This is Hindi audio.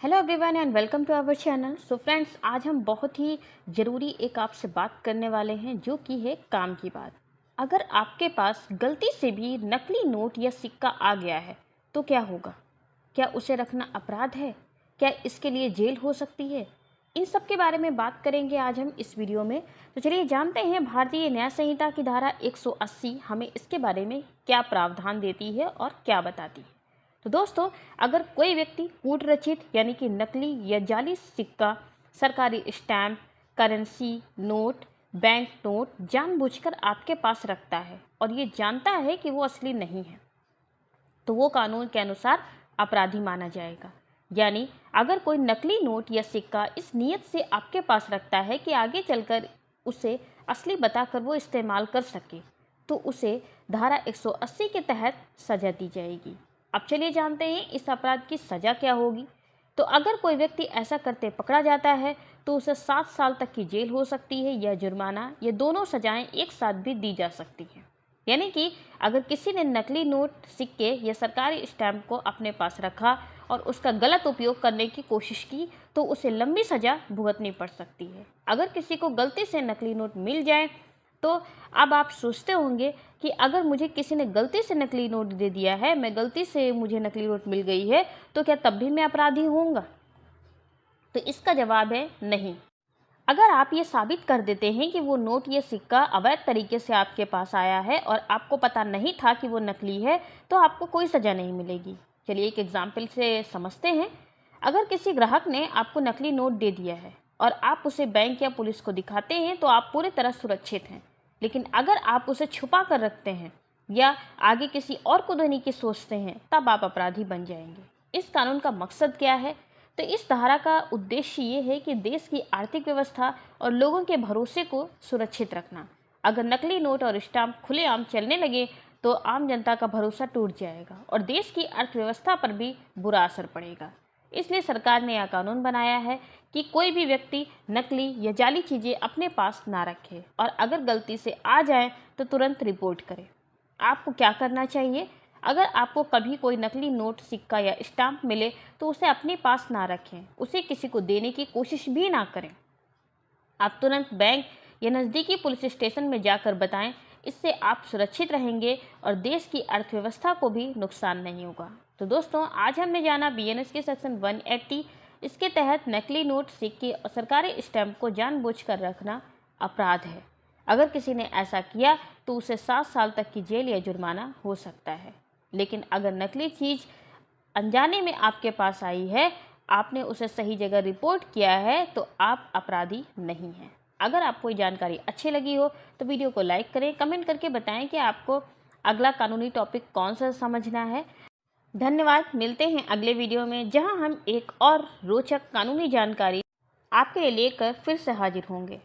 Hello everyone and welcome to our channel. So friends, आज हम बहुत ही ज़रूरी एक आपसे बात करने वाले हैं जो कि है काम की बात। अगर आपके पास गलती से भी नकली नोट या सिक्का आ गया है तो क्या होगा? क्या उसे रखना अपराध है? क्या इसके लिए जेल हो सकती है? इन सब के बारे में बात करेंगे आज हम इस वीडियो में। तो चलिए जानते हैं भारतीय न्याय संहिता की धारा 180 हमें इसके बारे में क्या प्रावधान देती है और क्या बताती है। तो दोस्तों, अगर कोई व्यक्ति कूट रचित यानी कि नकली या जाली सिक्का, सरकारी stamp, currency note, bank note जानबूझकर आपके पास रखता है और ये जानता है कि वो असली नहीं है, तो वो कानून के अनुसार अपराधी माना जाएगा। यानी अगर कोई नकली नोट या सिक्का इस नीयत से आपके पास रखता है कि आगे चलकर उसे असली बताकर वो इस्तेमाल कर सके, तो उसे धारा 180 के तहत सजा दी जाएगी। अब चलिए जानते हैं इस अपराध की सज़ा क्या होगी। तो अगर कोई व्यक्ति ऐसा करते पकड़ा जाता है तो उसे 7 साल तक की जेल हो सकती है या जुर्माना, ये दोनों सजाएं एक साथ भी दी जा सकती हैं। यानी कि अगर किसी ने नकली नोट, सिक्के या सरकारी स्टैम्प को अपने पास रखा और उसका गलत उपयोग करने की कोशिश की तो उसे लंबी सज़ा भुगतनी पड़ सकती है। अगर किसी को गलती से नकली नोट मिल जाए तो अब आप सोचते होंगे कि अगर मुझे किसी ने गलती से नकली नोट दे दिया है, मैं गलती से मुझे नकली नोट मिल गई है, तो क्या तब भी मैं अपराधी होऊंगा? तो इसका जवाब है नहीं। अगर आप ये साबित कर देते हैं कि वो नोट या सिक्का अवैध तरीके से आपके पास आया है और आपको पता नहीं था कि वो नकली है, तो आपको कोई सज़ा नहीं मिलेगी। चलिए एक एग्जाम्पल से समझते हैं। अगर किसी ग्राहक ने आपको नकली नोट दे दिया है और आप उसे बैंक या पुलिस को दिखाते हैं तो आप पूरी तरह सुरक्षित हैं। लेकिन अगर आप उसे छुपा कर रखते हैं या आगे किसी और को देने की सोचते हैं, तब आप अपराधी बन जाएंगे। इस कानून का मकसद क्या है? तो इस धारा का उद्देश्य ये है कि देश की आर्थिक व्यवस्था और लोगों के भरोसे को सुरक्षित रखना। अगर नकली नोट और स्टाम्प खुलेआम चलने लगे तो आम जनता का भरोसा टूट जाएगा और देश की अर्थव्यवस्था पर भी बुरा असर पड़ेगा। इसलिए सरकार ने यह कानून बनाया है कि कोई भी व्यक्ति नकली या जाली चीज़ें अपने पास ना रखे और अगर गलती से आ जाए तो तुरंत रिपोर्ट करे। आपको क्या करना चाहिए? अगर आपको कभी कोई नकली नोट, सिक्का या स्टाम्प मिले तो उसे अपने पास ना रखें, उसे किसी को देने की कोशिश भी ना करें। आप तुरंत बैंक या नज़दीकी पुलिस स्टेशन में जाकर बताएं। इससे आप सुरक्षित रहेंगे और देश की अर्थव्यवस्था को भी नुकसान नहीं होगा। तो दोस्तों, आज हमने जाना बीएनएस के सेक्शन 180। इसके तहत नकली नोट, सिक्के और सरकारी स्टैम्प को जानबूझकर रखना अपराध है। अगर किसी ने ऐसा किया तो उसे 7 साल तक की जेल या जुर्माना हो सकता है। लेकिन अगर नकली चीज़ अनजाने में आपके पास आई है, आपने उसे सही जगह रिपोर्ट किया है, तो आप अपराधी नहीं हैं। अगर आपको ये जानकारी अच्छी लगी हो तो वीडियो को लाइक करें, कमेंट करके बताएं कि आपको अगला कानूनी टॉपिक कौन सा समझना है। धन्यवाद। मिलते हैं अगले वीडियो में जहां हम एक और रोचक कानूनी जानकारी आपके लिए लेकर फिर से हाजिर होंगे।